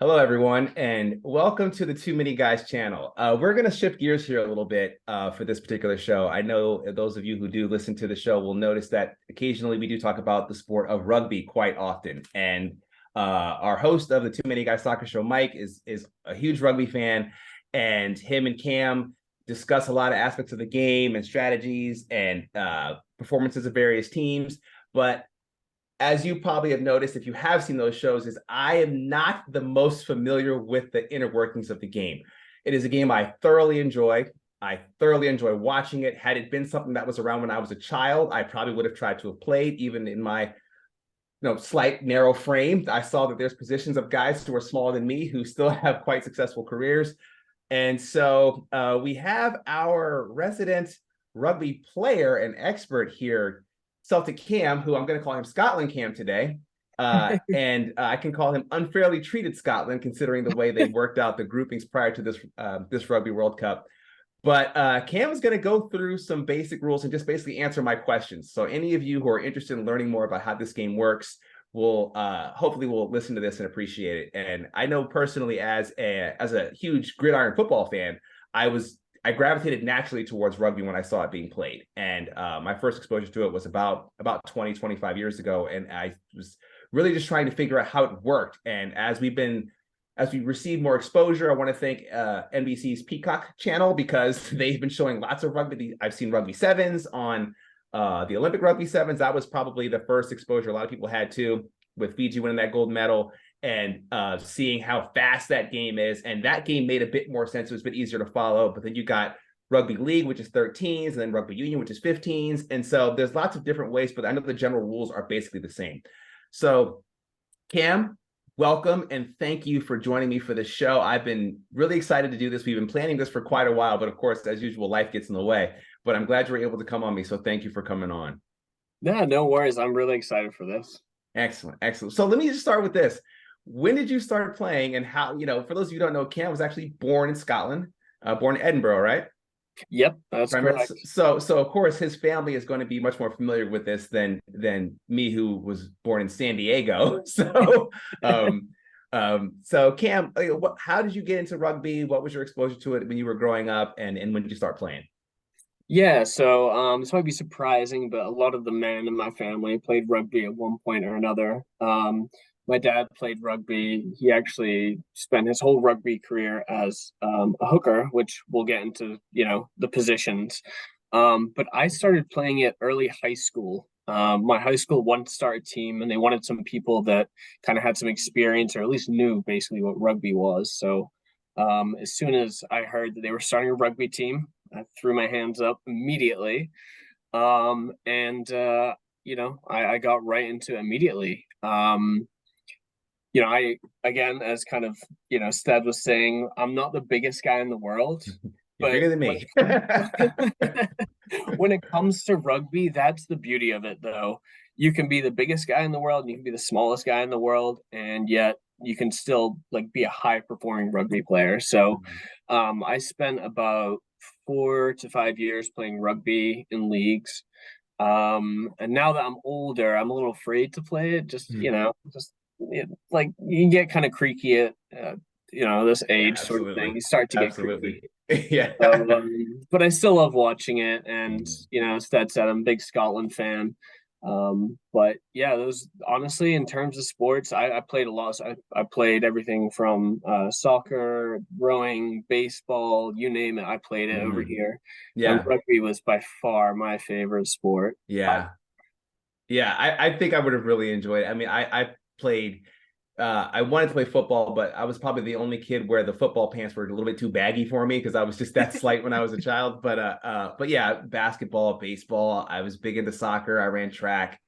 Hello, everyone, and welcome to the Too Many Guys channel. We're going to shift gears here a little bit for this particular show. I know those of you who do listen to the show will notice that occasionally we do talk about the sport of rugby quite often. And our host of the Too Many Guys Soccer Show, Mike, is a huge rugby fan, and him and Cam discuss a lot of aspects of the game and strategies and performances of various teams. But as you probably have noticed, if you have seen those shows, is I am not the most familiar with the inner workings of the game. It is a game I thoroughly enjoy. I thoroughly enjoy watching it. Had it been something that was around when I was a child, I probably would have tried to have played, even in my slight narrow frame. I saw that there's positions of guys who are smaller than me who still have quite successful careers. And so we have our resident rugby player and expert here, Celtic Cam, who I'm going to call him Scotland Cam today. And I can call him unfairly treated Scotland, considering the way they worked out the groupings prior to this Rugby World Cup. But Cam is going to go through some basic rules and just basically answer my questions. So any of you who are interested in learning more about how this game works will hopefully will listen to this and appreciate it. And I know personally, as a huge gridiron football fan, I gravitated naturally towards rugby when I saw it being played. And my first exposure to it was about 20, 25 years ago. And I was really just trying to figure out how it worked. And as we received more exposure, I want to thank NBC's Peacock channel, because they've been showing lots of rugby. I've seen rugby sevens on the Olympic rugby sevens. That was probably the first exposure a lot of people had too, with Fiji winning that gold medal. And seeing how fast that game is. And that game made a bit more sense. It was a bit easier to follow. But then you got Rugby League, which is 13s, and then Rugby Union, which is 15s. And so there's lots of different ways, but I know the general rules are basically the same. So Cam, welcome, and thank you for joining me for this show. I've been really excited to do this. We've been planning this for quite a while, but of course, as usual, life gets in the way. But I'm glad you were able to come on me. So thank you for coming on. Yeah, no worries. I'm really excited for this. Excellent. Excellent. So let me just start with this. When did you start playing, and how, for those of you who don't know, Cam was actually born in Scotland, born in Edinburgh, right? Yep, that's correct. So of course his family is going to be much more familiar with this than me, who was born in San Diego. So Cam, how did you get into rugby? What was your exposure to it when you were growing up, and when did you start playing? Yeah, so this might be surprising, but a lot of the men in my family played rugby at one point or another. My dad played rugby. He actually spent his whole rugby career as a hooker, which we'll get into, the positions. But I started playing it early high school. My high school wanted to start a team, and they wanted some people that kind of had some experience, or at least knew basically what rugby was. So as soon as I heard that they were starting a rugby team, I threw my hands up immediately. I got right into it immediately. I, again, as kind of, Stead was saying, I'm not the biggest guy in the world, You're but bigger than me. when it comes to rugby, that's the beauty of it, though. You can be the biggest guy in the world, and you can be the smallest guy in the world, and yet you can still be a high performing rugby player. So I spent about 4 to 5 years playing rugby in leagues. And now that I'm older, I'm a little afraid to play it. You get kind of creaky at this Yeah, age, sort of thing. absolutely. You start to get Absolutely. creaky. Yeah. But I still love watching it, and Stead said I'm a big Scotland fan. But yeah, those, honestly, in terms of sports, I played a lot. So I played everything from soccer, rowing, baseball, you name it. I played it over here. And Yeah. rugby was by far my favorite sport. Yeah. Yeah. I think I would have really enjoyed it. I mean, I played I wanted to play football, but I was probably the only kid where the football pants were a little bit too baggy for me, because I was just that slight when I was a child. But yeah, basketball, baseball. I was big into soccer. I ran track,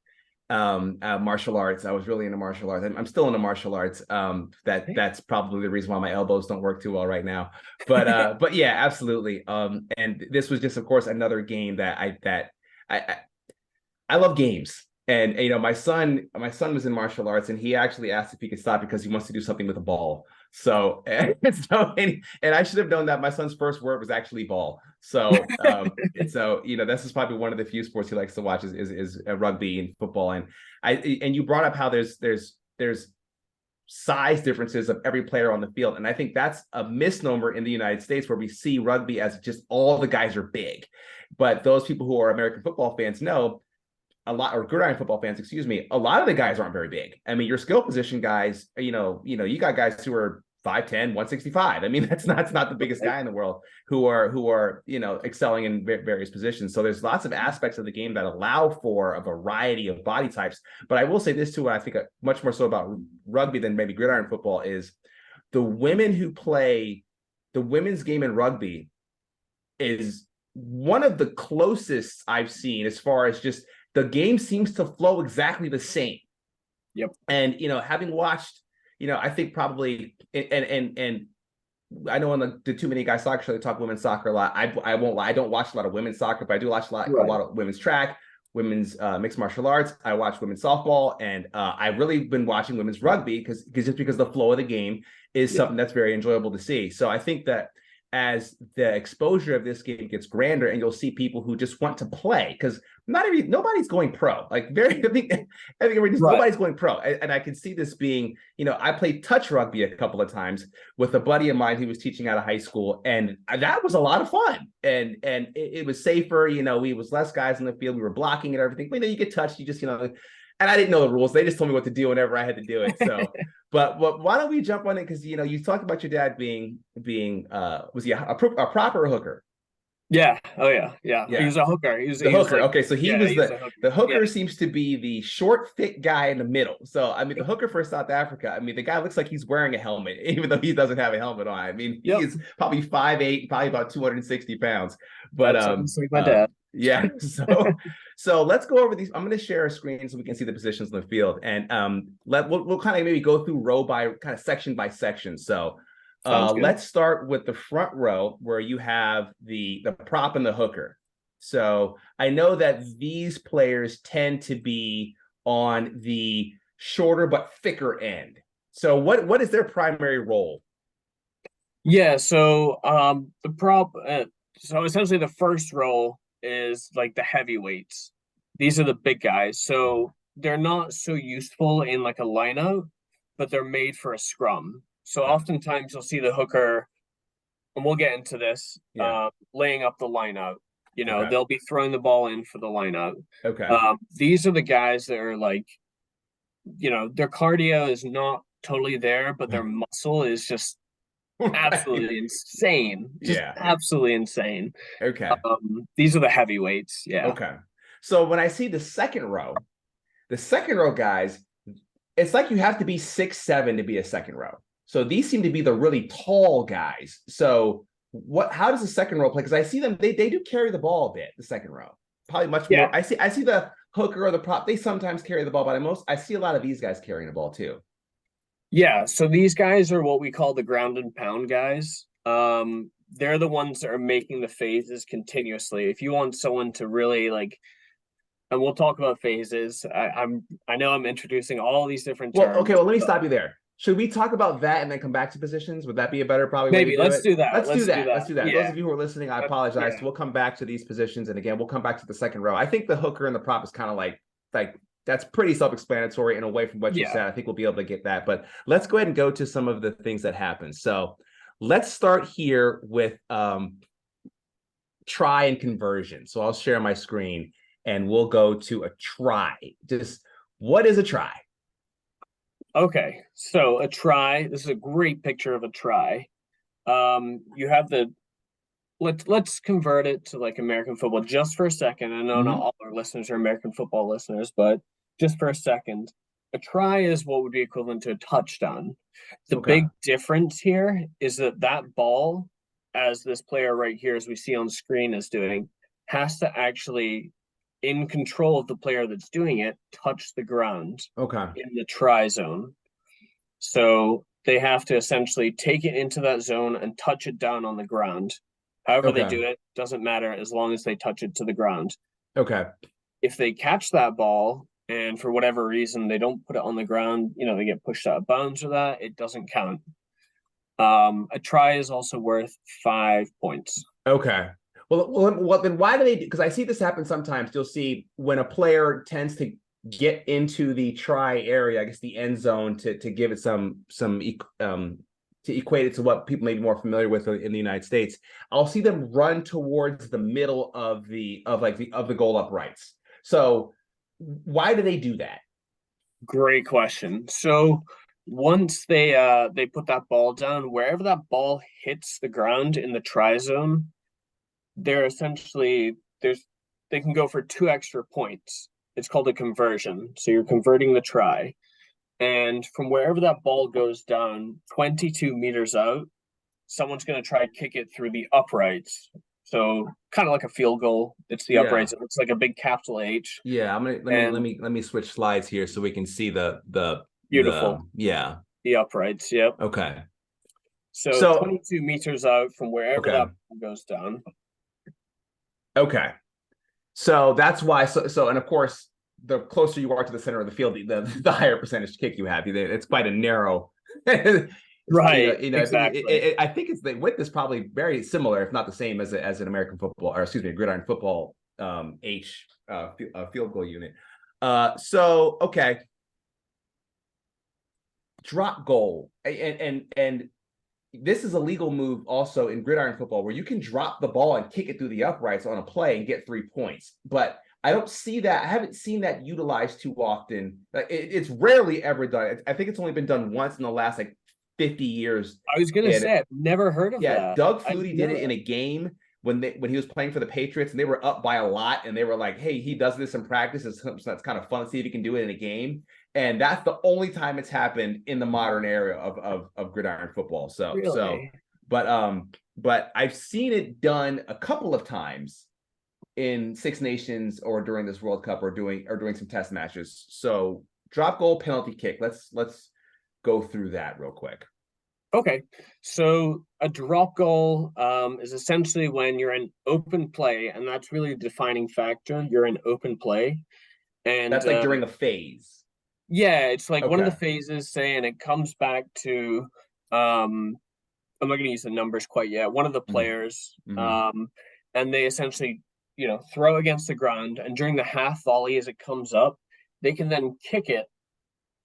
martial arts. I was really into martial arts. I'm still into martial arts. That's probably the reason why my elbows don't work too well right now. But yeah, absolutely. And this was just, of course, another game that I love games. And my son was in martial arts, and he actually asked if he could stop because he wants to do something with a ball. So and I should have known that my son's first word was actually ball. So this is probably one of the few sports he likes to watch is rugby and football. And you brought up how there's size differences of every player on the field. And I think that's a misnomer in the United States, where we see rugby as just all the guys are big. But those people who are American football fans know a lot, or gridiron football fans, excuse me, a lot of the guys aren't very big. I mean, your skill position guys, you got guys who are 5'10", 165. I mean, that's not the biggest guy in the world who are excelling in various positions. So there's lots of aspects of the game that allow for a variety of body types. But I will say this too, I think much more so about rugby than maybe gridiron football, is the women who play the women's game in rugby is one of the closest I've seen, as far as just the game seems to flow exactly the same. Yep. And having watched, I think probably, and I know on the Too Many Guys Soccer show, they talk women's soccer a lot. I won't lie, I don't watch a lot of women's soccer, but I do watch a lot of women's track, women's mixed martial arts. I watch women's softball, and I've really been watching women's rugby because the flow of the game is something that's very enjoyable to see. So I think that as the exposure of this game gets grander, and you'll see people who just want to play, because nobody's going pro. Like nobody's going pro. And I can see this being, I played touch rugby a couple of times with a buddy of mine who was teaching out of high school, and that was a lot of fun. And it was safer, we was less guys in the field, we were blocking and everything. But you get touched, you just, and I didn't know the rules. They just told me what to do whenever I had to do it. So, but why don't we jump on it? Because you talked about your dad being was he a proper hooker? Yeah. Oh yeah. He was a hooker. He was hooker. Like, okay, so he was the hooker. Seems to be the short, thick guy in the middle. So I mean, the hooker for South Africa. I mean, the guy looks like he's wearing a helmet, even though he doesn't have a helmet on. I mean, he's probably 5'8", probably about 260 pounds. But like my dad. Yeah. So let's go over these. I'm going to share a screen so we can see the positions in the field, and we'll kind of maybe go through row by kind of section by section. So let's start with the front row, where you have the prop and the hooker. So I know that these players tend to be on the shorter but thicker end. So what is their primary role? Yeah. So the prop. So essentially, the first row is like the heavyweights. These are the big guys. So they're not so useful in like a lineout, but they're made for a scrum. So oftentimes you'll see the hooker, and we'll get into this, laying up the lineout. They'll be throwing the ball in for the lineout. Okay. These are the guys that are like, their cardio is not totally there, but their muscle is just absolutely insane. Just absolutely insane. Okay. These are the heavyweights. Yeah. Okay. So when I see the second row guys, it's like you have to be 6'7" to be a second row. So these seem to be the really tall guys. So how does the second row play? Because I see them, they do carry the ball a bit, the second row. Probably much more. I see the hooker or the prop, they sometimes carry the ball, but I see a lot of these guys carrying the ball too. Yeah, so these guys are what we call the ground and pound guys. They're the ones that are making the phases continuously. If you want someone to really and we'll talk about phases. I know I'm introducing all these different terms. Okay, let me stop you there. Should we talk about that and then come back to positions? Would that be a better way Maybe to do let's it? do that. Let's do that. Yeah. Those of you who are listening, I apologize. We'll come back to these positions, and again, we'll come back to the second row. I think the hooker and the prop is kind of like that's pretty self-explanatory in a way from what you said. I think we'll be able to get that. But let's go ahead and go to some of the things that happen. So let's start here with try and conversion. So I'll share my screen and we'll go to a try. Just what is a try? Okay, so a try. This is a great picture of a try. You have let's convert it to like American football just for a second. I know not all our listeners are American football listeners, but just for a second, a try is what would be equivalent to a touchdown. The big difference here is that ball, as this player right here, as we see on screen, is doing, has to actually, in control of the player that's doing it, touch the ground in the try zone. So they have to essentially take it into that zone and touch it down on the ground. However they do it, doesn't matter as long as they touch it to the ground. Okay. If they catch that ball and for whatever reason they don't put it on the ground, they get pushed out of bounds or that, it doesn't count. A try is also worth 5 points. Okay. Well, then why do they? Because I see this happen sometimes. You'll see when a player tends to get into the try area, I guess the end zone, to give it some to equate it to what people may be more familiar with in the United States, I'll see them run towards the middle of the goal uprights. So why do they do that? Great question. So once they put that ball down, wherever that ball hits the ground in the try zone, they're essentially they can go for 2 extra points. It's called a conversion. So you're converting the try. And from wherever that ball goes down, 22 meters out, someone's going to try to kick it through the uprights. So kind of like a field goal. It's the Yeah. uprights. It looks like a big capital H. Yeah, I'm gonna let me switch slides here so we can see Beautiful. yeah. The uprights. Yep. Okay. So So 22 meters out from wherever okay. that ball goes down. Okay. So that's why. So and of course, the closer you are to the center of the field, the higher percentage kick you have. It's quite a narrow. Right. Exactly. I think the width is probably very similar, if not the same, as an American football, or excuse me, gridiron football field goal unit. So okay, drop goal, and this is a legal move also in gridiron football, where you can drop the ball and kick it through the uprights on a play and get 3 points. But I don't see that. I haven't seen that utilized too often. It's rarely ever done. I think it's only been done once in the last 50 years. I was gonna say I've never heard of that. Doug Flutie did it in a game when he was playing for the Patriots, and they were up by a lot, and they were like, "Hey, he does this in practice. That's kind of fun to see if he can do it in a game." And that's the only time it's happened in the modern era of gridiron football. So really? but I've seen it done a couple of times in Six Nations or during this World Cup or doing some test matches. So drop goal, penalty kick. Let's go through that real quick. Okay, so a drop goal is essentially when you're in open play, and that's really the defining factor. You're in open play, and that's like during a phase. Yeah, it's like one of the phases, saying it comes back to I'm not going to use the numbers quite yet. One of the players, and they essentially, throw against the ground, and during the half volley as it comes up, they can then kick it,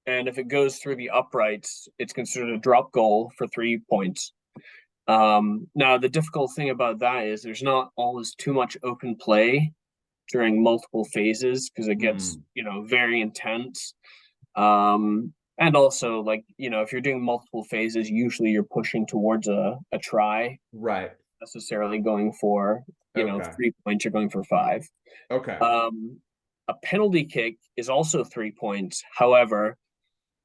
and if it goes through the uprights, it's considered a drop goal for 3 points. Now the difficult thing about that is there's not always too much open play during multiple phases, because it gets very intense. And also, if you're doing multiple phases, usually you're pushing towards a try, right? Necessarily going for 3 points, you're going for 5. Okay. A penalty kick is also 3 points. However,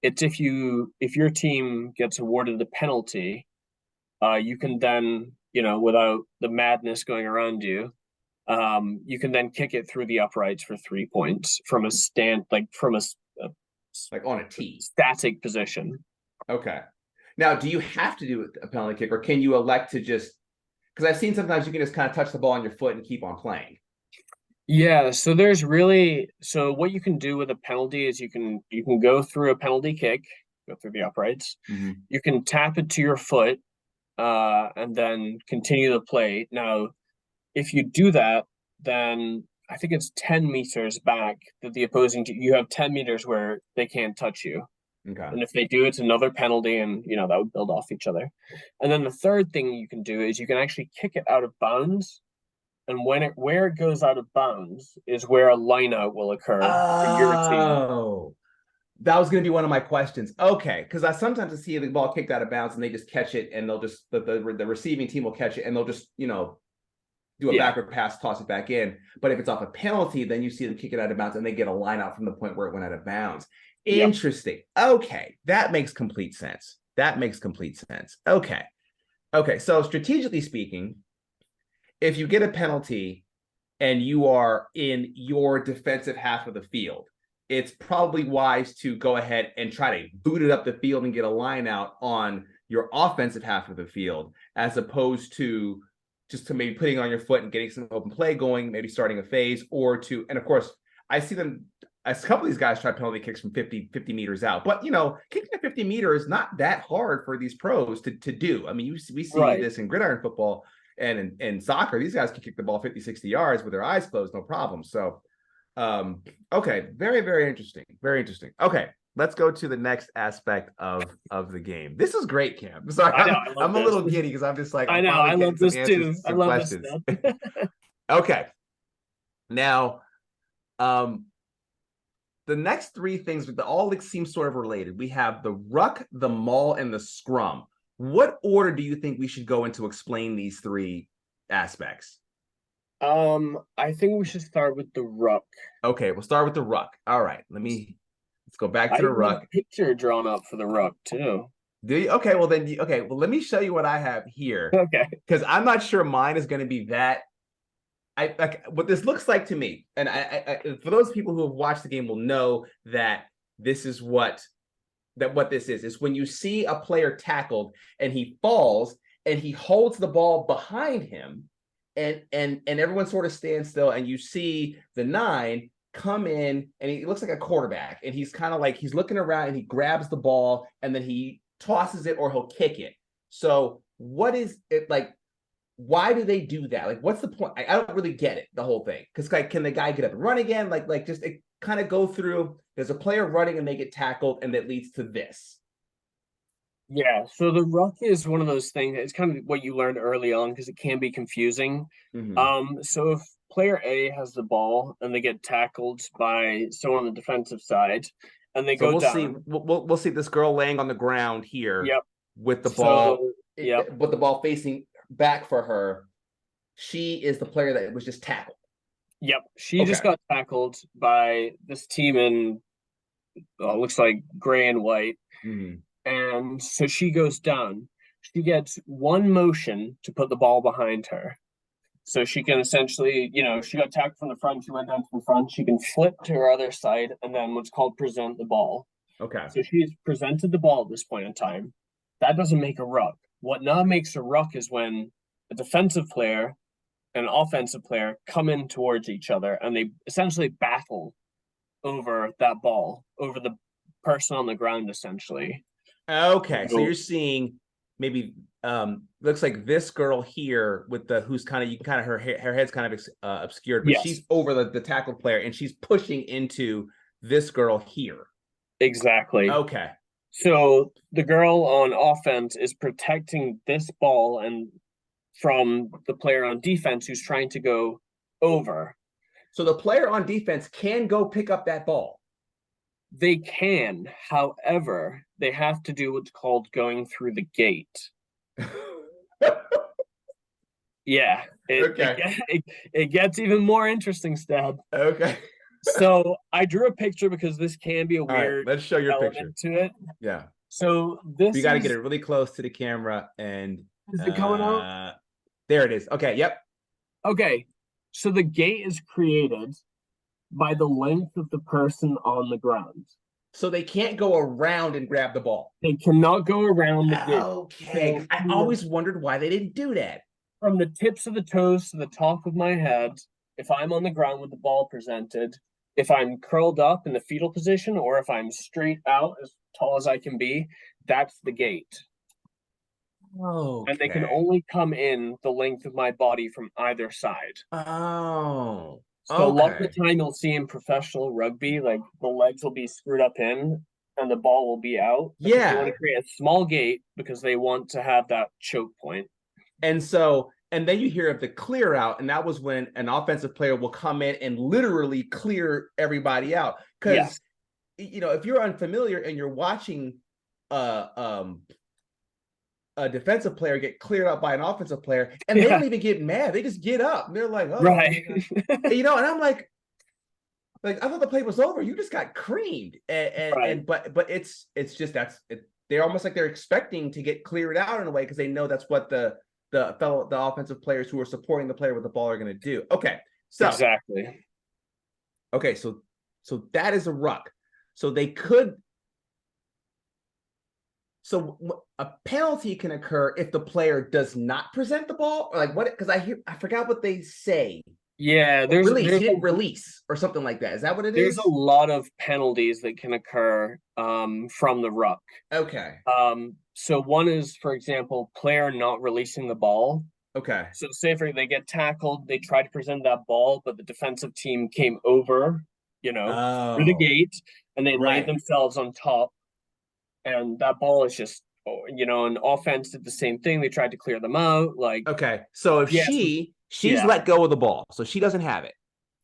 it's if your team gets awarded the penalty, you can then, without the madness going around you, you can then kick it through the uprights for 3 points from a stand, from a on a tee, static position. Okay. Now, do you have to do a penalty kick, or can you elect to just? Because I've seen sometimes you can just kind of touch the ball on your foot and keep on playing. Yeah, so what you can do with a penalty is you can go through a penalty kick, go through the uprights. Mm-hmm. You can tap it to your foot, and then continue the play. Now, if you do that, then I think it's 10 meters back that the opposing team, you have 10 meters where they can't touch you. Okay. And if they do, it's another penalty, and that would build off each other. And then the third thing you can do is you can actually kick it out of bounds. And where it goes out of bounds is where a line out will occur for your team. Oh, that was going to be one of my questions. Okay, because I sometimes see the ball kicked out of bounds and they just catch it, and they'll just the receiving team will catch it, and they'll just do a backward pass, toss it back in. But if it's off a penalty, then you see them kick it out of bounds and they get a line out from the point where it went out of bounds. Interesting. Okay, that makes complete sense. Okay. So strategically speaking, if you get a penalty and you are in your defensive half of the field, it's probably wise to go ahead and try to boot it up the field and get a line out on your offensive half of the field, as opposed to just to maybe putting on your foot and getting some open play going, maybe starting a phase, and of course, I see them, a couple of these guys try penalty kicks from 50 meters out, but kicking at 50 meters is not that hard for these pros to do. I mean, we see this in gridiron football and in soccer. These guys can kick the ball 50, 60 yards with their eyes closed, no problem. So Okay, very, very interesting. Very interesting. Okay, let's go to the next aspect of the game. This is great, Cam. Sorry, I know, I love I'm a this. little giddy because I'm just like I I'm know, finally I getting love some this answers too. to I some love this questions. stuff. Okay. Now, the next three things that all like seem sort of related. We have the ruck, the maul, and the scrum. What order do you think we should go into explain these three aspects? I think we should start with the ruck. Okay, we'll start with the ruck. All right, let's go back I to the even have a ruck. picture drawn up for the ruck too. Do you? Okay, well then, okay, well let me show you what I have here Okay. because I'm not sure mine is going to be that. I like what this looks like to me, and I for those people who have watched the game will know that this is what this is. Is when you see a player tackled and he falls and he holds the ball behind him, and everyone sort of stands still, and you see the nine come in, and he looks like a quarterback, and he's kind of like he's looking around, and he grabs the ball, and then he tosses it or he'll kick it. So what is it like? Why do they do that? Like, what's the point? I don't really get it, the whole thing. Because like, can the guy get up and run again? Like just it kind of go through. There's a player running and they get tackled, and that leads to this. Yeah, so the ruck is one of those things. It's kind of what you learned early on because it can be confusing. Mm-hmm. So if player A has the ball and they get tackled by someone on the defensive side and they So go we'll see. down. We'll see this girl laying on the ground here Yep. with the ball, So, yep. with the ball facing back for her. She is the player that was just tackled. Yep. She just Okay. got tackled by this team in looks like gray and white. Mm-hmm. And so she goes down. She gets one motion to put the ball behind her. So she can essentially, she got tackled from the front, she went down to the front, she can flip to her other side and then what's called present the ball. Okay. So she's presented the ball at this point in time. That doesn't make a ruck. What now makes a ruck is when a defensive player and an offensive player come in towards each other and they essentially battle over that ball, over the person on the ground, essentially. Okay. So So, you're seeing maybe looks like this girl here with the who's kind of you can kind of her head's kind of obscured, but yes, she's over the tackle player and she's pushing into this girl here. exactly. Okay. So the girl on offense is protecting this ball and from the player on defense who's trying to go over. So the player on defense can go pick up that ball. They can, however, they have to do what's called going through the gate. Yeah, Okay. it gets even more interesting, Stead. Okay. So I drew a picture because this can be a All right. weird Let's show your picture. element to it. Yeah. So We this got to get it really close to the camera and is it coming out? there it is. Okay. Yep. Okay. So the gate is created by the length of the person on the ground. So they can't go around and grab the ball. They cannot go around the gate. Okay. So I always wondered why they didn't do that. from the tips of the toes to the top of my head, if I'm on the ground with the ball presented, if I'm curled up in the fetal position, or if I'm straight out as tall as I can be, that's the gate. And they can Okay. only come in the length of my body from either side. Oh. So a lot of the Okay. time you'll see in professional rugby, like the legs will be screwed up in and the ball will be out because they want Yeah. to create a small gate because they want to have that choke point. And then you hear of the clear out, and that was when an offensive player will come in and literally clear everybody out. Because Yes. if you're unfamiliar and you're watching uh um a defensive player get cleared out by an offensive player, and they don't even get mad. They just get up. And they're like, oh, Right. and I'm like I thought the play was over. You just got creamed. Right. But it's just they're almost like they're expecting to get cleared out in a way because they know that's what the offensive players who are supporting the player with the ball are going to do. Okay. Exactly. Okay, so that is a ruck. So they could So a penalty can occur if the player does not present the ball, or like what? Because I forgot what they say. Yeah, Release. He didn't release or something like that. Is that what it there's is? a lot of penalties that can occur from the ruck. Okay. So one is, for example, player not releasing the ball. Okay. So say for they get tackled, they try to present that ball, but the defensive team came over, through the Oh, gate, and they laid right. themselves on top, and that ball is just, an offense did the same thing. They tried to clear them out. Like, Okay. So if yes, she's yeah, let go of the ball, so she doesn't have it.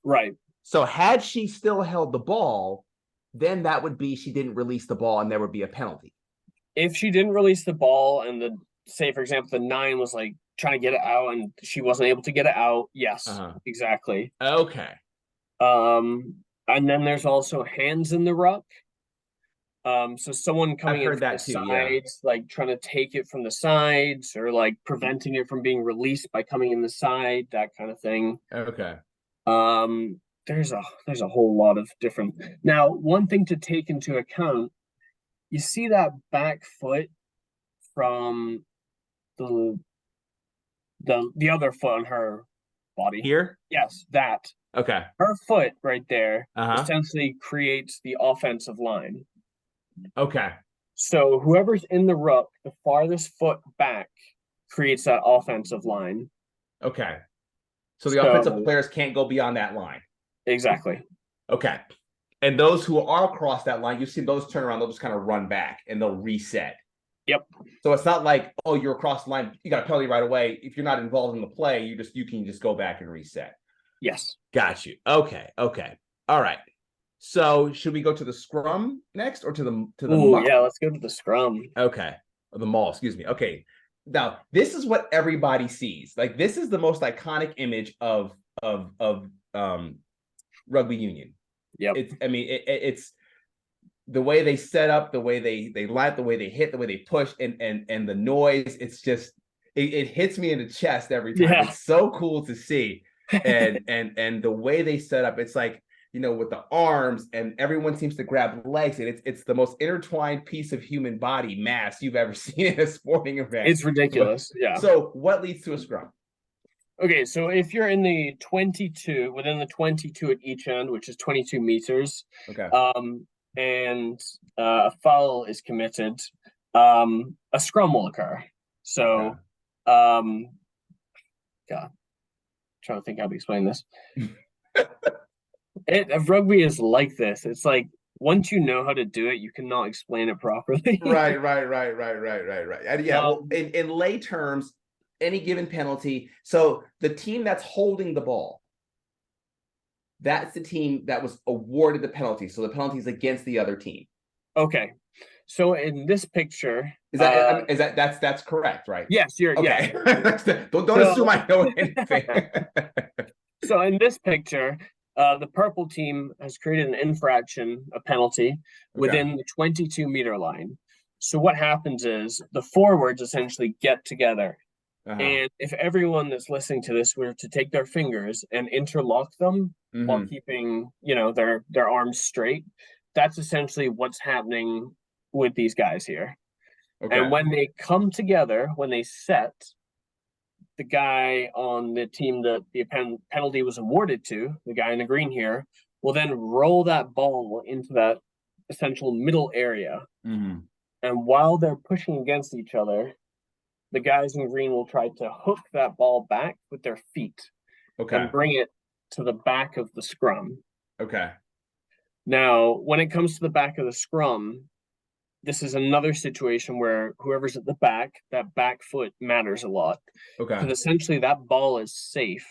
right. So had she still held the ball, then that would be she didn't release the ball and there would be a penalty. If she didn't release the ball and say for example the nine was like trying to get it out and she wasn't able to get it out, yes, Uh-huh. exactly. Okay. And then there's also hands in the ruck. So someone I've coming in heard from the that too. Yeah. sides, like trying to take it from the sides or like preventing it from being released by coming in the side, that kind of thing. Okay. Um, there's a whole lot of different. Now, one thing to take into account, you see that back foot from the the other foot on her body. Here? Yes, that. Okay. Her foot right there Uh-huh. essentially creates the offensive line. Okay. So whoever's in the ruck, the farthest foot back creates that offensive line. Okay. So the offensive So players can't go beyond that line. exactly. Okay. And those who are across that line, you see those turn around, they'll just kind of run back and they'll reset. Yep. So it's not like, oh, you're across the line, you got a penalty right away. If you're not involved in the play, you can just go back and reset. Yes. Got you. Okay. Okay. All right. So should we go to the scrum next or to the Oh muck? yeah, let's go to the scrum. Okay. Or the mall, excuse me. Okay. Now, this is what everybody sees. Like this is the most iconic image of rugby union. Yep. It's the way they set up, the way they line, the way they hit, the way they push, and the noise. It's just it hits me in the chest every time. Yeah. It's so cool to see, and the way they set up. It's like with the arms, and everyone seems to grab legs, and it's the most intertwined piece of human body mass you've ever seen in a sporting event. It's ridiculous. Yeah. So what leads to a scrum? Okay, so if you're in the 22, within the 22 at each end, which is 22 meters, Okay. and a foul is committed, a scrum will occur. Okay. So, um, God, trying to think how to explain this. Rugby is like this. It's like once you know how to do it, you cannot explain it properly. Right. And yeah, well, Um, in lay terms, any given penalty. So the team that's holding the ball, that's the team that was awarded the penalty. So the penalty is against the other team. okay, so in this picture, That's correct, right? yes, yeah. Okay. Don't assume So, I know anything. so in this picture, the purple team has created an infraction, a penalty, Okay. within the 22-meter line. So what happens is the forwards essentially get together. Uh-huh. And if everyone that's listening to this were to take their fingers and interlock them while keeping, their arms straight, that's essentially what's happening with these guys here. Okay. And when they come together, when they set, the guy on the team that the penalty was awarded to, the guy in the green here, will then roll that ball into that essential middle area. Mm-hmm. And while they're pushing against each other, the guys in green will try to hook that ball back with their feet and bring it to the back of the scrum. Okay. Now, when it comes to the back of the scrum, this is another situation where whoever's at the back, that back foot matters a lot. Okay. Because essentially that ball is safe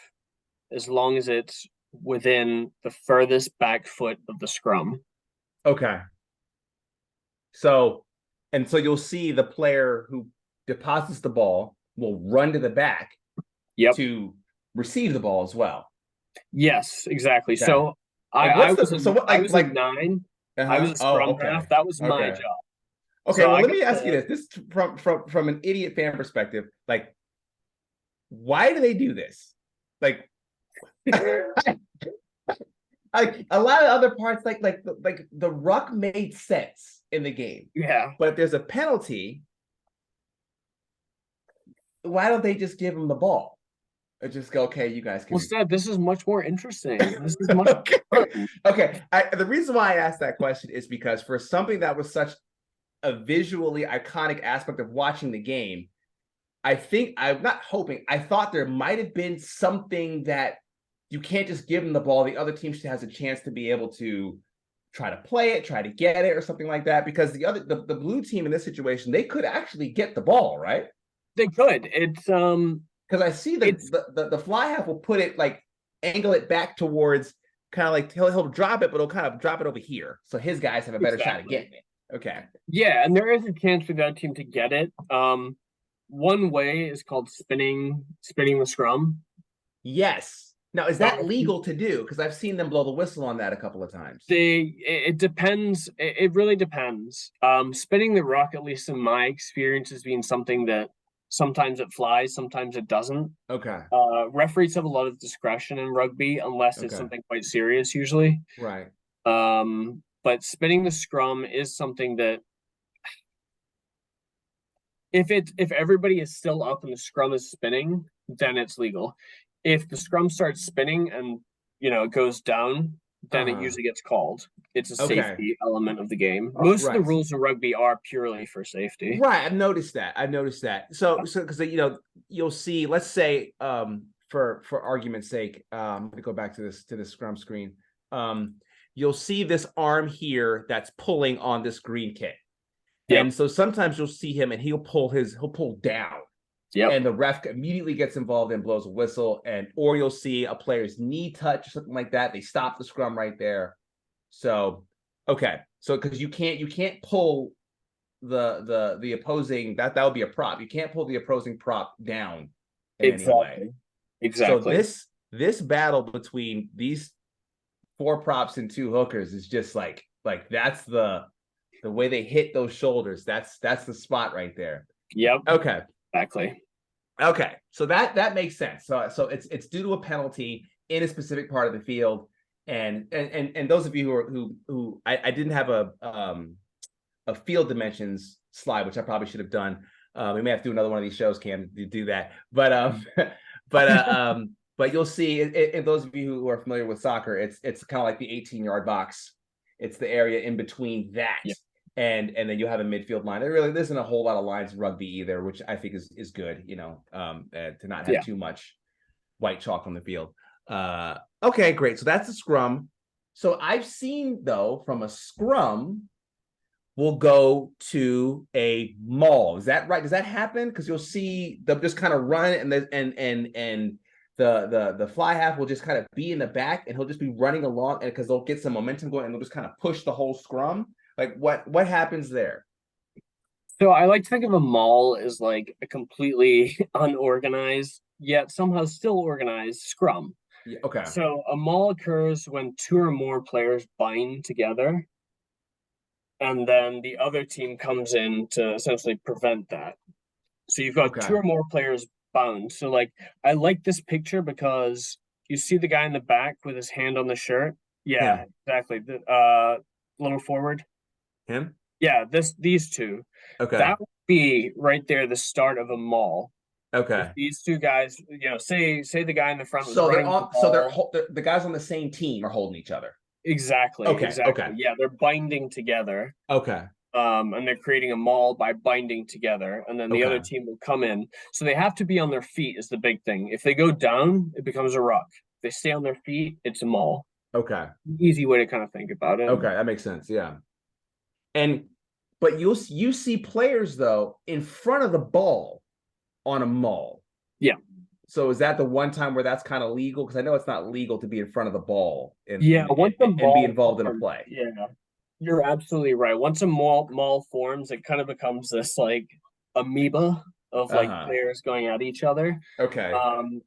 as long as it's within the furthest back foot of the scrum. Okay. So you'll see the player who deposits the ball will run to the back to receive the ball as well. Yes, exactly. Okay. So I was a 9. I was a scrum half. That was my job. Okay, so well, let me ask you this. This from an idiot fan perspective, like, why do they do this? Like, like a lot of other parts, like the ruck made sense in the game. Yeah. But if there's a penalty, why don't they just give him the ball? Or just go, okay, you guys can. Well, Stead, this is much more interesting. This is much okay. The reason why I asked that question is because for something that was such a visually iconic aspect of watching the game, I think I'm not hoping. I thought there might have been something that you can't just give them the ball. The other team has a chance to be able to try to play it, try to get it, or something like that. Because the blue team in this situation, they could actually get the ball, right? They could. It's because I see the fly half will put it like angle it back towards kind of like he'll drop it, but he'll kind of drop it over here, so his guys have a better shot at getting it. Okay. Yeah, and there is a chance for that team to get it. One way is called spinning the scrum. Yes. Now, is that legal to do? Because I've seen them blow the whistle on that a couple of times. It depends. It really depends. Spinning the rock, at least in my experience, has been something that sometimes it flies, sometimes it doesn't. Okay. Referees have a lot of discretion in rugby, unless it's something quite serious, usually. Right. But spinning the scrum is something that if everybody is still up and the scrum is spinning, then it's legal. If the scrum starts spinning and it goes down, then it usually gets called. It's a safety element of the game. Most of the rules in rugby are purely for safety. Right, I've noticed that. So because you'll see, let's say, for argument's sake, I'm gonna go back to this scrum screen. You'll see this arm here that's pulling on this green kit. Yep. And so sometimes you'll see him and he'll pull down. Yep. And the ref immediately gets involved and blows a whistle, or you'll see a player's knee touch or something like that. They stop the scrum right there. So, okay. So because you can't pull the opposing, that would be a prop. You can't pull the opposing prop down in any way. Exactly. So this battle between these 4 props and 2 hookers is just like that's the way they hit those shoulders. That's the spot right there. Yep. Okay. Exactly. Okay. So that makes sense. So it's due to a penalty in a specific part of the field. And those of you who I didn't have a field dimensions slide, which I probably should have done. We may have to do another one of these shows, Cam, to do that. But you'll see, and those of you who are familiar with soccer, it's kind of like the 18-yard box. It's the area in between that. Yep. And then you have a midfield line. There isn't a whole lot of lines in rugby either, which I think is good, to not have too much white chalk on the field. Okay, great. So that's a scrum. So I've seen, though, from a scrum, we'll go to a maul. Is that right? Does that happen? Because you'll see they'll just kind of run, and the fly half will just kind of be in the back, and he'll just be running along, and because they'll get some momentum going, and they'll just kind of push the whole scrum. Like what happens there? So I like to think of a maul as like a completely unorganized yet somehow still organized scrum. Yeah, okay. So a maul occurs when 2 or more players bind together, and then the other team comes in to essentially prevent that. So you've got 2 or more players bound. So like I like this picture because you see the guy in the back with his hand on the shirt. Yeah, exactly. Little forward. Him? Yeah, these 2. Okay. That would be right there the start of a maul. Okay. If these 2 guys, say the guy in the front was the guys on the same team are holding each other. Exactly. Okay. Exactly. Okay. Yeah, they're binding together. Okay. And they're creating a maul by binding together, and then the other team will come in. So they have to be on their feet is the big thing. If they go down, it becomes a ruck. If they stay on their feet, it's a maul. Okay. Easy way to kind of think about it. Okay, that makes sense. Yeah. But you see players though in front of the ball on a maul. Yeah. So is that the one time where that's kind of legal? Because I know it's not legal to be in front of the ball and be involved in a play. Yeah, you're absolutely right. Once a maul forms, it kind of becomes this like amoeba of like players going at each other. Okay.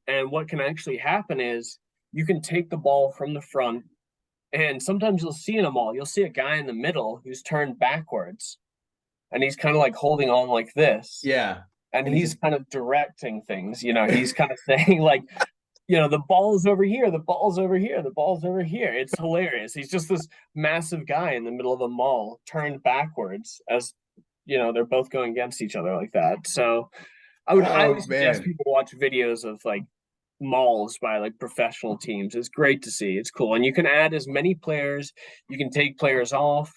And what can actually happen is you can take the ball from the front, and sometimes you'll see in a maul, you'll see a guy in the middle who's turned backwards, and he's kind of like holding on like this. Yeah. And he's kind of directing things, he's kind of saying like, the ball's over here, the ball's over here, the ball's over here. It's hilarious. He's just this massive guy in the middle of a maul turned backwards as, they're both going against each other like that. So I would highly suggest people watch videos of like mauls by like professional teams. It's great to see. It's cool. And you can add as many players, you can take players off.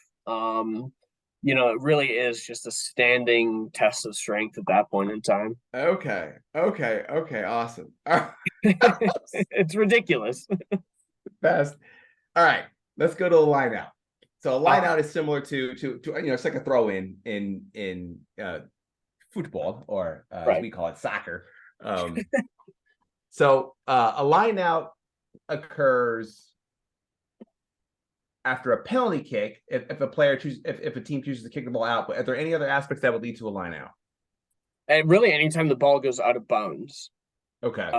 it really is just a standing test of strength at that point in time. Okay, awesome. It's ridiculous. Best. All right, let's go to a line out. So a line Uh, out is similar to it's like a throw in football, or as right. we call it, soccer. So a line out occurs after a penalty kick if a player chooses if a team chooses to kick the ball out. But are there any other aspects that would lead to a line out? And really, anytime the ball goes out of bounds. Okay.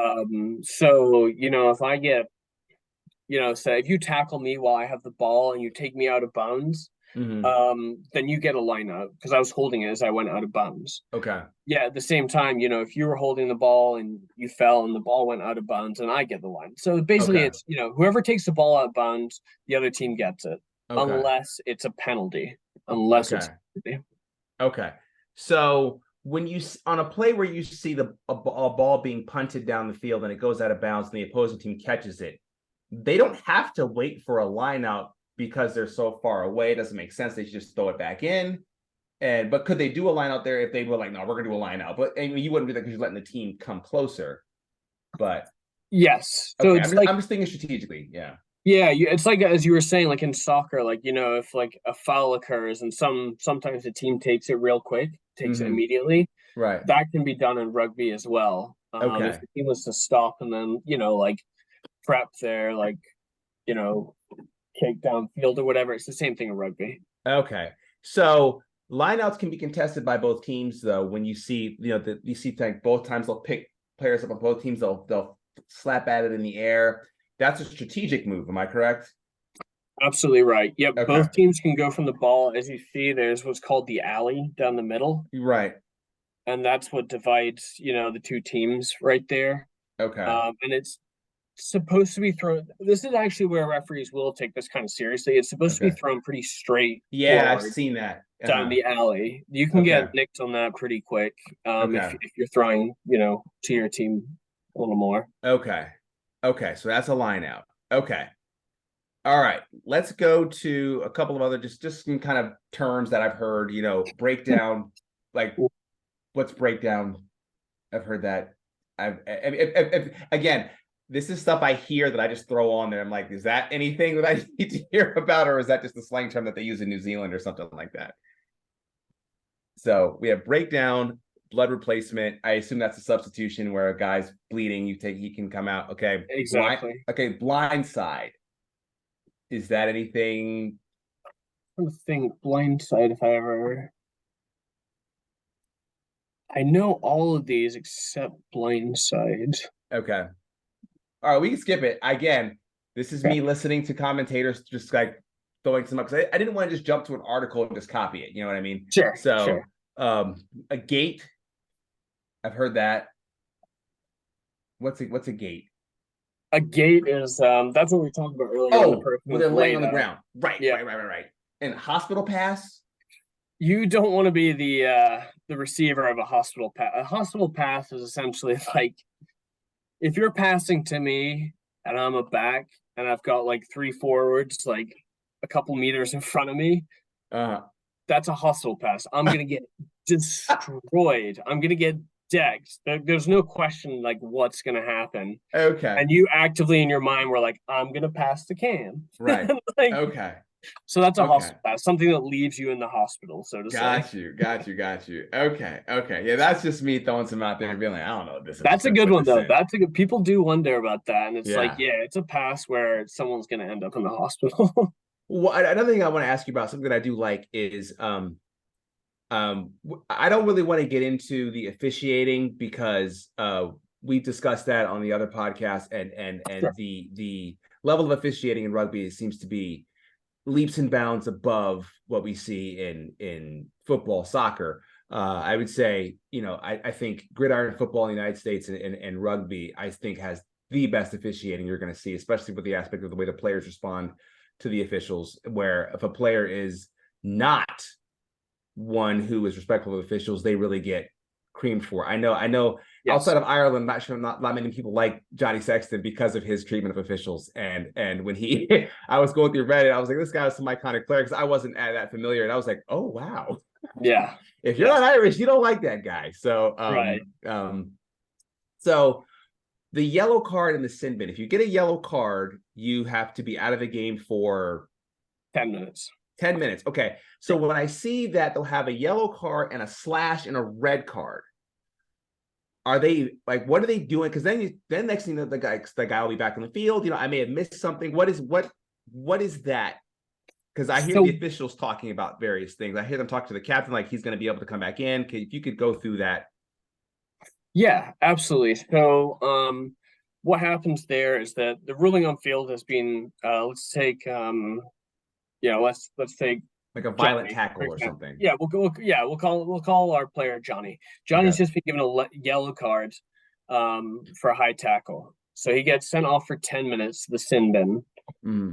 So, if I get, say if you tackle me while I have the ball and you take me out of bounds, Mm-hmm. then you get a line out because I was holding it as I went out of bounds. Okay. Yeah, at the same time, if you were holding the ball and you fell and the ball went out of bounds, and I get the line. So basically, Okay. it's, whoever takes the ball out of bounds, the other team gets it, Okay. unless it's a penalty. Unless it's Okay. a penalty. Okay. So when you on a play where you see a ball being punted down the field and it goes out of bounds and the opposing team catches it, they don't have to wait for a line out because they're so far away. It doesn't make sense. They should just throw it back in. But could they do a line out there if they were like, no, we're gonna do a line out? But I mean, you wouldn't do that because you're letting the team come closer. But Yes. So okay, it's like, I'm just thinking strategically. Yeah. yeah, it's like as you were saying, like in soccer, like if like a foul occurs and sometimes the team takes it real quick, takes it Mm-hmm. immediately. Right. That can be done in rugby as well. If Okay. the team was to stop and then like prep their like you know kick downfield or whatever, it's the same thing in rugby. Okay. So lineouts can be contested by both teams, though. When you see, you see like both times they'll pick players up on both teams, they'll slap at it in the air. That's a strategic move. Am I correct? Absolutely right. Yep, Okay. both teams can go from the ball. As you see, there's what's called the alley down the middle, Right. and that's what divides the two teams right there. Okay. And it's supposed to be thrown. This is actually where referees will take this kind of seriously. It's supposed to be Okay. thrown pretty straight Yeah, I've forward seen that. down Uh-huh. the alley. You can Okay. get nicked on that pretty quick Okay. if you're throwing, to your team a little more. Okay. Okay. So that's a line out. Okay. All right. Let's go to a couple of other just some kind of terms that I've heard, breakdown, like what's breakdown? I've heard that. Again, this is stuff I hear that I just throw on there. I'm like, is that anything that I need to hear about, or is that just a slang term that they use in New Zealand or something like that? So we have breakdown, blood replacement. I assume that's a substitution where a guy's bleeding. He can come out. Okay. Exactly. Blind side. Is that anything? I'm trying to think blindside if I ever. I know all of these except blindside. Okay. All right, we can skip it. Again, this is Okay. me listening to commentators just like throwing some up because I didn't want to just jump to an article and just copy it. You know what I mean? Sure, So sure. a gate, I've heard that. What's a gate? A gate is that's what we were talking about earlier when the Oh, person when was they're laying on laid the out. ground. Right, Yeah. right, right, right, right. And hospital pass? You don't want to be the receiver of a hospital pass. A hospital pass is essentially like if you're passing to me and I'm a back and I've got like three forwards like a couple meters in front of me, Uh that's a hustle pass. I'm gonna get destroyed. I'm gonna get decked. There's no question like what's gonna happen. okay. And you actively in your mind were like, I'm gonna pass the can. Right. Like Okay. so that's a Okay. hospital pass, something that leaves you in the hospital, so to say. Got you. Okay. Yeah, that's just me throwing some out there and being like, I don't know what this is. That's a Let's good put one this though. in. That's a good people do wonder about that. And it's like, Yeah. yeah, it's a pass where someone's gonna end up in the hospital. Well, another thing I want to ask you about, something that I do like is I don't really want to get into the officiating because we discussed that on the other podcast, and Sure. the level of officiating in rugby seems to be leaps and bounds above what we see in football, soccer. I would say, I think gridiron football in the United States and rugby, I think, has the best officiating you're going to see, especially with the aspect of the way the players respond to the officials, where if a player is not one who is respectful of officials, they really get creamed for. I know outside of Ireland, not sure not many people like Johnny Sexton because of his treatment of officials. And when he, I was going through Reddit, I was like, this guy was some iconic player because I wasn't that familiar, and I was like, oh wow, Yeah. if you're not Irish, you don't like that guy. So so the yellow card in the sin bin. If you get a yellow card, you have to be out of the game for 10 minutes. 10 minutes. Okay. So when I see that they'll have a yellow card and a slash and a red card, are they like, what are they doing? Because then next thing the guy will be back in the field. I may have missed something. What is that? Because I hear the officials talking about various things. I hear them talk to the captain like he's going to be able to come back in. If you could go through that. Yeah, absolutely. So what happens there is that the ruling on field has been let's take let's take like a violent Johnny, tackle or something. Yeah, we'll call our player Johnny. Johnny's just been given a yellow card for a high tackle. So he gets sent off for 10 minutes to the sin bin.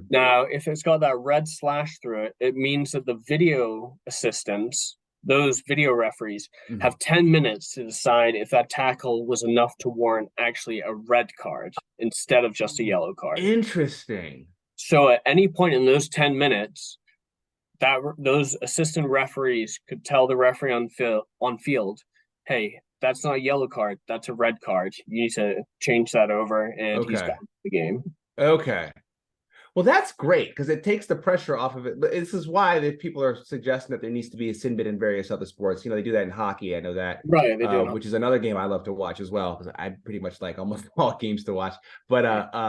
Now, if it's got that red slash through it, it means that the video assistants, those video referees, have 10 minutes to decide if that tackle was enough to warrant actually a red card instead of just a yellow card. Interesting. So at any point in those 10 minutes, those assistant referees could tell the referee on field, hey, that's not a yellow card, that's a red card. You need to change that over, and he's gone the game. Okay. Well, that's great because it takes the pressure off of it. But this is why people are suggesting that there needs to be a sin bin in various other sports. They do that in hockey. I know that, right? They do, which is another game I love to watch as well because I pretty much like almost all games to watch. But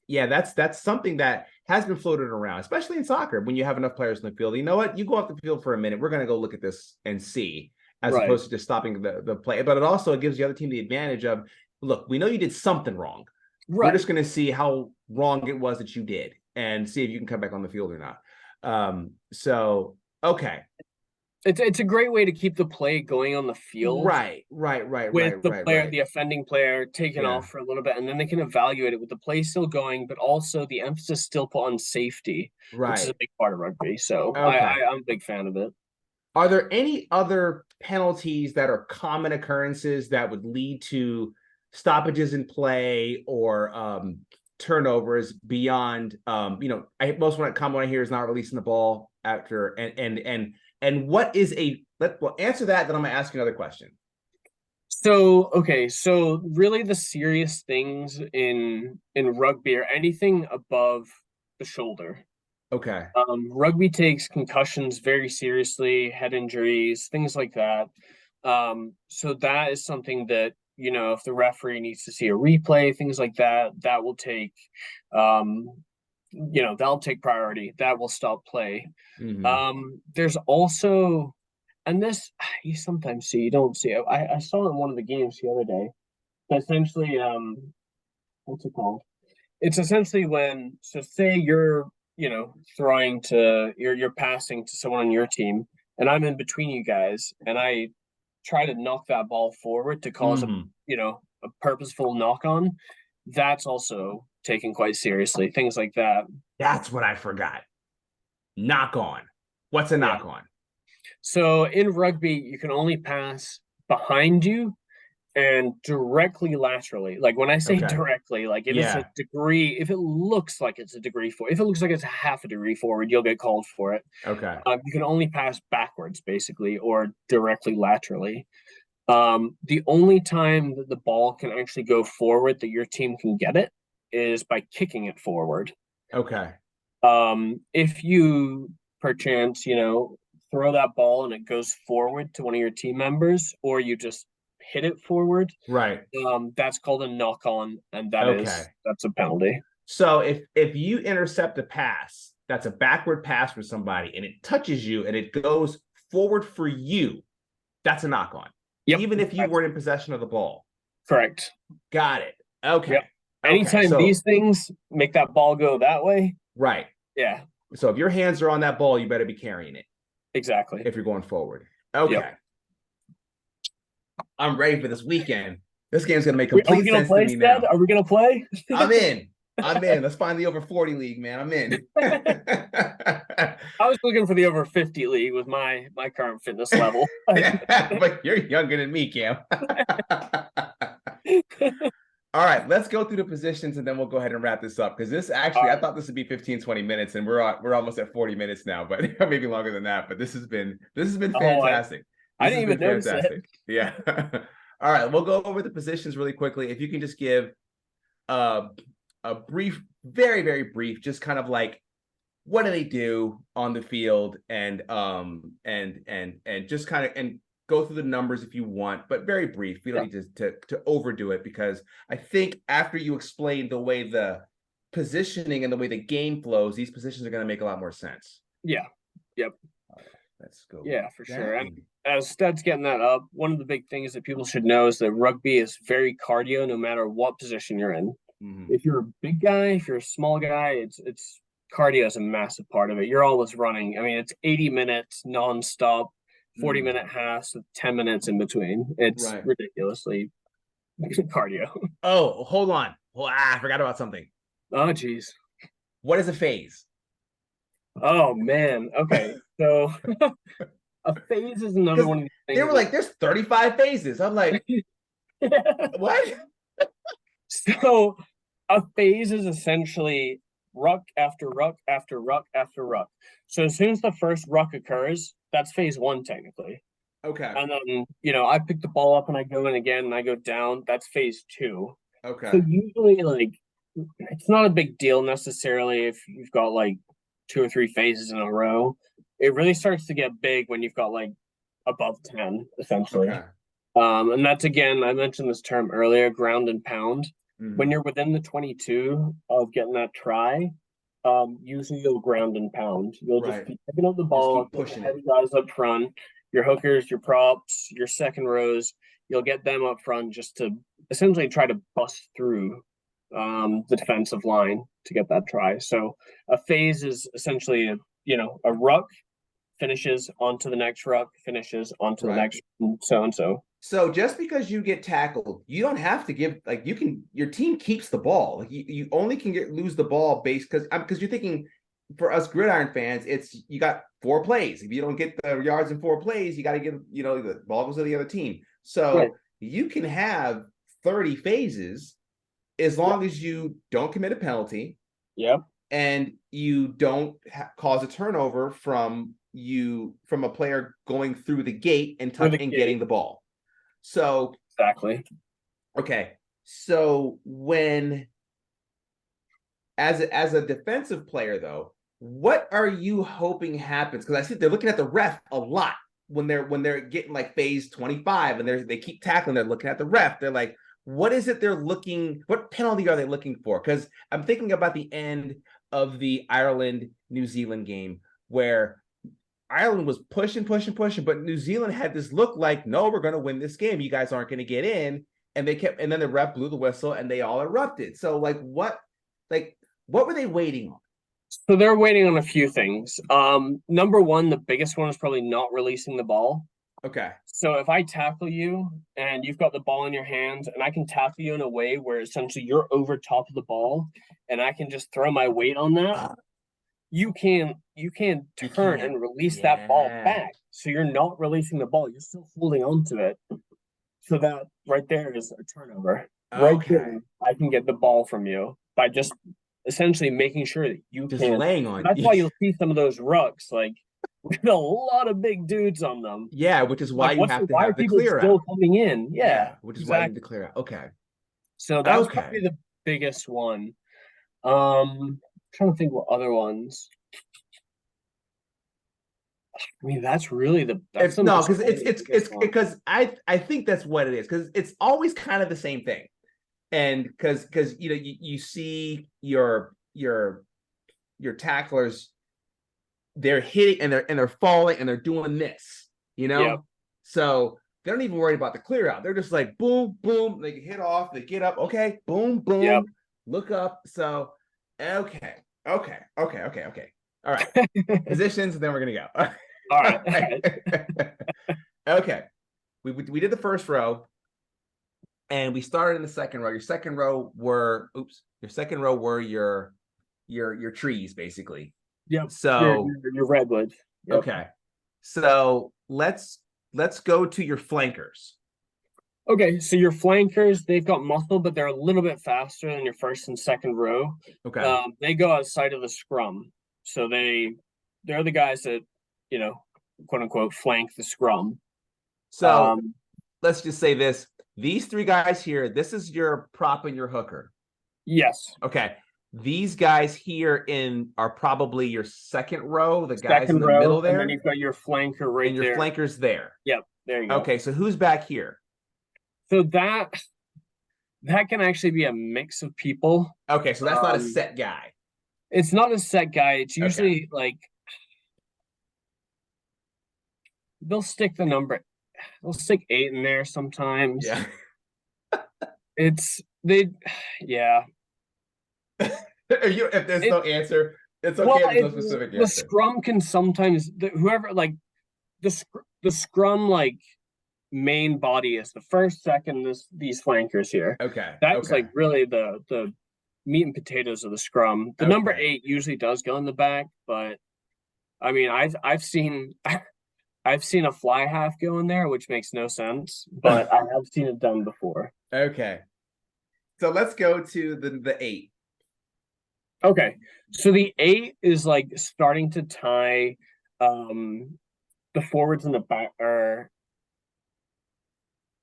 yeah, that's something that has been floated around, especially in soccer. When you have enough players in the field, you know what? You go off the field for a minute. We're going to go look at this and see, as opposed to just stopping the play. But it also gives the other team the advantage of, look, we know you did something wrong. We're just going to see how wrong it was that you did and see if you can come back on the field or not. So, okay. It's a great way to keep the play going on the field. Right. With the offending player taken off for a little bit, and then they can evaluate it with the play still going, but also the emphasis still put on safety, which is a big part of rugby. So I'm a big fan of it. Are there any other penalties that are common occurrences that would lead to stoppages in play or turnovers beyond most common I hear is not releasing the ball after and what is answer that, then I'm gonna ask you another question. So really the serious things in rugby are anything above the shoulder. Okay. Rugby takes concussions very seriously, head injuries, things like that. So that is something that, if the referee needs to see a replay, things like that, that will take, that'll take priority. That will stop play. There's also, and this you sometimes see, you don't see it. I saw it in one of the games the other day. Essentially, what's it called? It's essentially when, so say you're, you're passing to someone on your team, and I'm in between you guys, and I try to knock that ball forward to cause a purposeful knock on. That's also taken quite seriously. Things like that. That's what I forgot. Knock on. What's a knock on? So in rugby, you can only pass behind you and directly laterally. Like when I say directly, like if it's a degree, if it looks like it's a degree forward, if it looks like it's a half a degree forward, you'll get called for it. Okay. You can only pass backwards, basically, or directly laterally. The only time that the ball can actually go forward that your team can get it is by kicking it forward. Okay. If you perchance, throw that ball and it goes forward to one of your team members, or you just hit it forward, right? That's called a knock on, and that's a penalty. So if you intercept a pass, that's a backward pass for somebody, and it touches you and it goes forward for you, that's a knock on. Yep. Even if you weren't in possession of the ball. Correct. Got it. Okay. Yep. Anytime these things make that ball go that way. Right. Yeah. So if your hands are on that ball, you better be carrying it. Exactly. If you're going forward. Okay. Yep. I'm ready for this weekend. This game's going to make complete sense to me now. Are we going to play? I'm in. I'm in. Let's find the over 40 league, man. I'm in. I was looking for the over 50 league with my current fitness level. But you're younger than me, Cam. All right, let's go through the positions and then we'll go ahead and wrap this up because this actually, I thought this would be 15, 20 minutes and we're almost at 40 minutes now, but maybe longer than that. But this has been fantastic. I didn't even notice it. Yeah. All right, we'll go over the positions really quickly. If you can just give a brief, very, very brief, just kind of like what do they do on the field and just kind of and go through the numbers if you want, but very brief. We don't need to overdo it because I think after you explain the way the positioning and the way the game flows, these positions are going to make a lot more sense. Yeah. Yep. Let's go. Yeah, for sure. And as Stead's getting that up, one of the big things that people should know is that rugby is very cardio no matter what position you're in. Mm-hmm. If you're a big guy, if you're a small guy, it's cardio is a massive part of it. You're always running. I mean, it's 80 minutes nonstop. 40-minute halves with 10 minutes in between. It's ridiculously cardio. Oh, hold on. Well, I forgot about something. Oh, geez. What is a phase? Oh, man. Okay. So a phase is another one of these things. They were like, there's 35 phases. I'm like, what? So a phase is essentially ruck after ruck after ruck after ruck. So as soon as the first ruck occurs, that's phase one technically. Okay. And then, I pick the ball up and I go in again and I go down. That's phase two. Okay. So usually, like, it's not a big deal necessarily if you've got like 2 or 3 phases in a row. It really starts to get big when you've got like above 10, essentially. Okay. And that's, again, I mentioned this term earlier, ground and pound. Mm-hmm. When you're within the 22 of getting that try, usually you'll ground and pound. You'll just keep picking up the ball, pushing the guys up front, your hookers, your props, your second rows. You'll get them up front just to essentially try to bust through the defensive line to get that try. So a phase is essentially a ruck finishes onto the next ruck, finishes onto the next, and so. So just because you get tackled, you don't have to give, like, your team keeps the ball. Like you only can lose the ball based because you're thinking, for us gridiron fans, it's you got 4 plays. If you don't get the yards in 4 plays, you got to give, the ball goes to the other team. So you can have 30 phases as long as you don't commit a penalty. Yep. And you don't cause a turnover from a player going through the gate and getting the ball. So exactly. Okay. So when as a defensive player though, what are you hoping happens? Because I see they're looking at the ref a lot when they're getting like phase 25 and they keep tackling, they're looking at the ref. They're like, what is it what penalty are they looking for? Because I'm thinking about the end of the Ireland-New Zealand game where Ireland was pushing, but New Zealand had this look like, no, we're going to win this game. You guys aren't going to get in. And then the ref blew the whistle and they all erupted. So what were they waiting on? So they're waiting on a few things. Number one, the biggest one is probably not releasing the ball. Okay. So if I tackle you and you've got the ball in your hands and I can tackle you in a way where essentially you're over top of the ball and I can just throw my weight on that, you can turn and release that ball back. So you're not releasing the ball. You're still holding on to it. So that right there is a turnover. Okay. Right there, I can get the ball from you by just essentially making sure that you just laying on. That's why you'll see some of those rucks like with a lot of big dudes on them. Yeah, which is why you have to have the clear out. Still coming in. Yeah, which is why you have to clear out. Okay. So that was probably the biggest one. I'm trying to think what other ones. I mean, that's really because it's because I think that's what it is, because it's always kind of the same thing, and because you see your tacklers, they're hitting and they're falling and they're doing this, Yep. So they don't even worry about the clear out. They're just like boom, boom, they hit off, they get up, okay, boom, boom, yep. Look up. So okay. All right. Positions, and then we're gonna go. All right. Okay. We did the first row. And we started in the second row. Your second row were your trees, basically. Yep. So your redwoods. Yep. okay. So let's go to your flankers. Okay, so your flankers, they've got muscle, but they're a little bit faster than your first and second row. Okay. They go outside of the scrum. So they're the guys that, quote unquote, flank the scrum. So let's just say this. These three guys here, this is your prop and your hooker. Yes. Okay. These guys here are probably your second row, the guys in the row, middle there. And then you've got your flanker right and your there. flankers there. Yep, there you go. Okay, so who's back here? So that can actually be a mix of people. Okay, so that's not a set guy. It's not a set guy. It's usually like they'll stick 8 in there sometimes. Yeah. Yeah. If there's no answer, it's okay. Well, there's no specific answer. The scrum can sometimes whoever like the scrum like main body is the first, second, these flankers here. Okay. That's like really the meat and potatoes of the scrum. The number 8 usually does go in the back, but I mean I've seen a fly half go in there, which makes no sense, but I have seen it done before. Okay. So let's go to the 8. Okay. So the 8 is like starting to tie the forwards and the back, or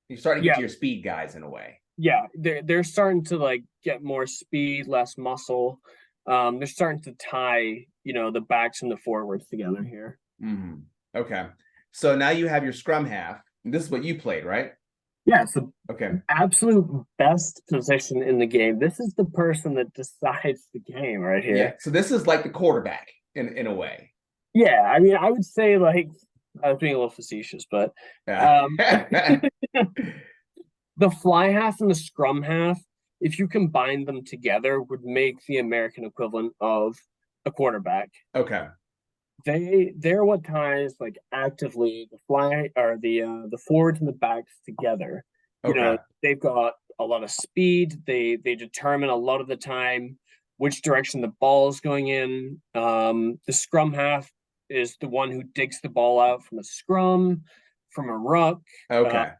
you're starting to get to your speed guys in a way. Yeah, they're starting to like get more speed, less muscle. They're starting to tie, the backs and the forwards together here. Mm-hmm. Okay. So now you have your scrum half. And this is what you played, right? Yeah, it's the absolute best position in the game. This is the person that decides the game right here. Yeah. So this is like the quarterback in a way. Yeah, I mean, I would say like I was being a little facetious, but the fly half and the scrum half, if you combine them together, would make the American equivalent of a quarterback. Okay. They're what ties like actively the fly or the forwards and the backs together. They've got a lot of speed. They determine a lot of the time which direction the ball is going in. The scrum half is the one who digs the ball out from a scrum, from a ruck. Okay.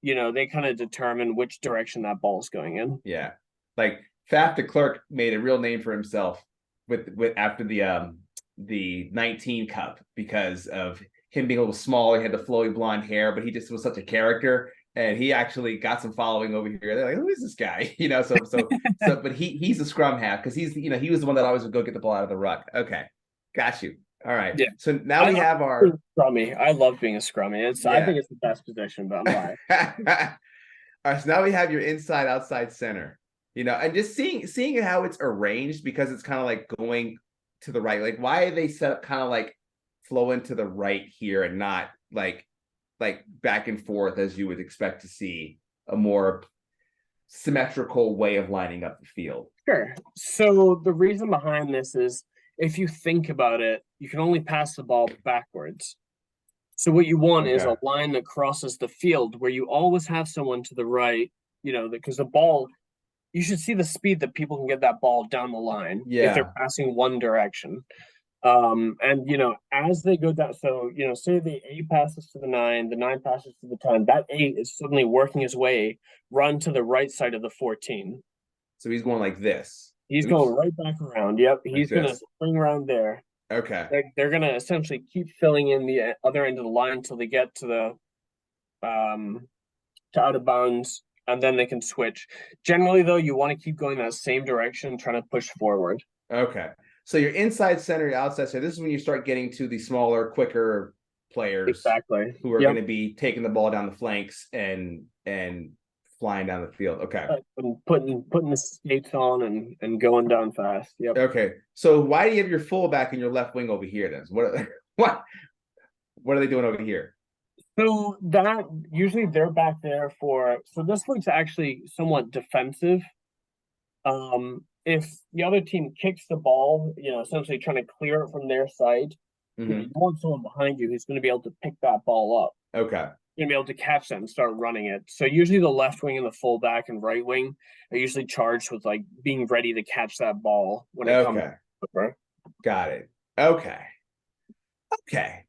They kind of determine which direction that ball is going in. Yeah. Like Faf de Klerk made a real name for himself with after the 19 Cup because of him being a little small. He had the flowy blonde hair, but he just was such a character, and he actually got some following over here. They're like, "Who is this guy?" But he's a scrum half because he's he was the one that always would go get the ball out of the ruck. Okay, got you. All right. Yeah. So now we have our scrummy. I love being a scrummy. I think it's the best position, but I'm lying. All right. So now we have your inside outside center. And just seeing how it's arranged, because it's kind of like going to the right. Like, why are they set up kind of like flowing to the right here and not like back and forth as you would expect to see a more symmetrical way of lining up the field? Sure. So the reason behind this is, if you think about it, you can only pass the ball backwards. So what you want is a line that crosses the field where you always have someone to the right, because the ball, you should see the speed that people can get that ball down the line if they're passing one direction. And as they go down, so say the 8 passes to the 9 passes to the 10, that 8 is suddenly working his way run to the right side of the 14. So he's going like this. He's going right back around. Yep, he's going to spring around there. Okay. They're going to essentially keep filling in the other end of the line until they get to the to out of bounds, and then they can switch. Generally, though, you want to keep going that same direction, trying to push forward. Okay. So your inside center, your outside center, this is when you start getting to the smaller, quicker players. Exactly. Who are going to be taking the ball down the flanks and flying down the field. Okay. And putting the skates on and going down fast. Yep. Okay. So why do you have your fullback and your left wing over here then? What are they doing over here? So that usually they're back there so this looks actually somewhat defensive. If the other team kicks the ball, essentially trying to clear it from their side, you want someone behind you who's going to be able to pick that ball up. Okay. gonna be able to catch that and start running it. So usually the left wing and the fullback and right wing are usually charged with like being ready to catch that ball when it comes Okay, over. got it. Okay, okay. It,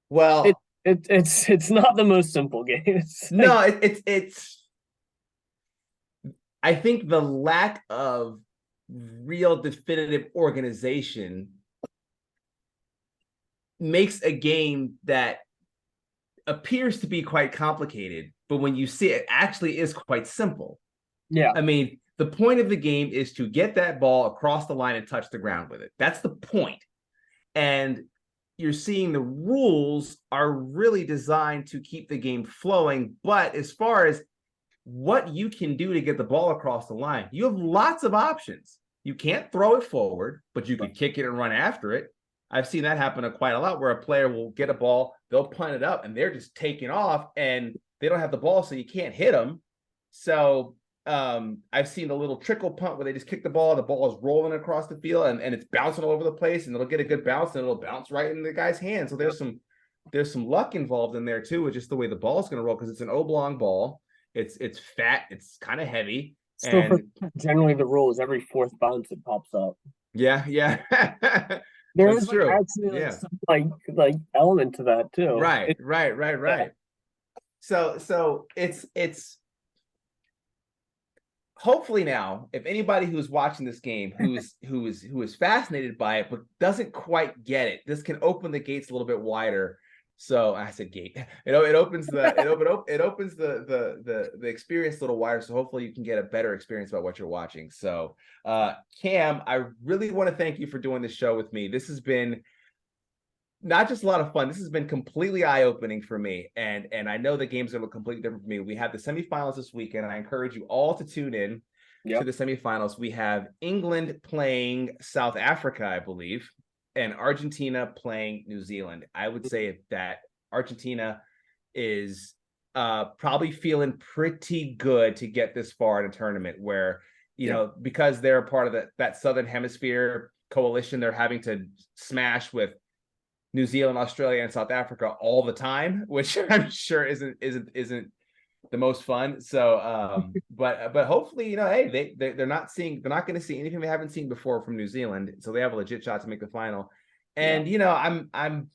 Well, it's not the most simple game. It's like, no, it's. I think the lack of real definitive organization makes a game that appears to be quite complicated, but when you see it, actually is quite simple. yeah, I mean, the point of the game is to get that ball across the line and touch the ground with it. That's the point. And you're seeing the rules are really designed to keep the game flowing. But as far as what you can do to get the ball across the line, you have lots of options. You can't throw it forward, but you could kick it and run after it. I've seen that happen quite a lot where a player will get a ball, they'll punt it up, and they're just taking off, and they don't have the ball, so you can't hit them. So I've seen the little trickle punt where they just kick the ball is rolling across the field, and it's bouncing all over the place, and it'll get a good bounce, and it'll bounce right in the guy's hand. So there's some luck involved in there too, with just the way the ball's going to roll, because it's an oblong ball. It's fat, it's kind of heavy, so for and generally the rule is every fourth bounce it pops up. yeah. There That's is like true. actually like Yeah. some like element to that too. Right. Yeah. So it's hopefully now, if anybody who's watching this game who is fascinated by it but doesn't quite get it, this can open the gates a little bit wider. So I said gate. It opens it opens the experience a little wider. So hopefully you can get a better experience about what you're watching. So Cam, I really want to thank you for doing this show with me. This has been not just a lot of fun. This has been completely eye-opening for me, and I know the games are look completely different for me. We have the semifinals this weekend. I encourage you all to tune in to Yep. the semifinals. We have England playing South Africa, I believe, and Argentina playing New Zealand. I would say that Argentina is probably feeling pretty good to get this far in a tournament where, because they're a part of that Southern Hemisphere coalition, they're having to smash with New Zealand, Australia, and South Africa all the time, which I'm sure isn't the most fun. So, but hopefully, hey, they're not going to see anything they haven't seen before from New Zealand, so they have a legit shot to make the final. Yeah. And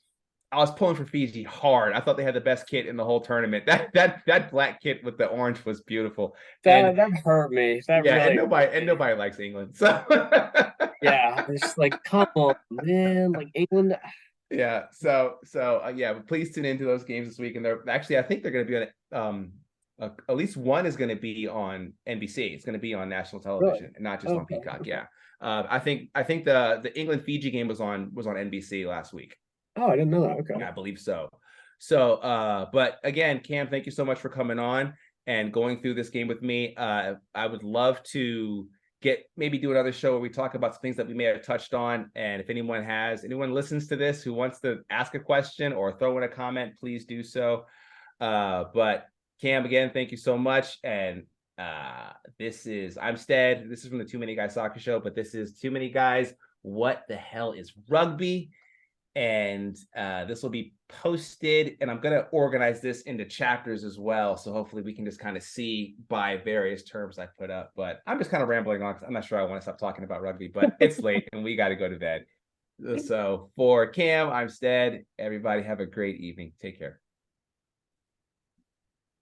I was pulling for Fiji hard. I thought they had the best kit in the whole tournament. That black kit with the orange was beautiful. And That hurt me. That yeah, really hurt and me. nobody likes England. So Yeah, it's like come on, man. Like England. yeah, yeah, but please tune into those games this week. And they're actually, I think they're going to be on at least one is going to be on NBC. It's going to be on national Really? television and not just on Okay. Peacock. Okay. Yeah. I think the England Fiji game was on NBC last week. Oh, I didn't know that. Okay. Yeah, I believe so. So but again, Cam, thank you so much for coming on and going through this game with me. I would love to maybe do another show where we talk about some things that we may have touched on. And if anyone listens to this who wants to ask a question or throw in a comment, please do so. But Cam, again, thank you so much. And I'm Stead. This is from the Too Many Guys Soccer Show, but this is Too Many Guys. What the hell is rugby? And this will be posted, and I'm going to organize this into chapters as well. So hopefully we can just kind of see by various terms I put up. But I'm just kind of rambling on because I'm not sure I want to stop talking about rugby, but it's late and we got to go to bed. So for Cam, I'm Stead. Everybody have a great evening. Take care.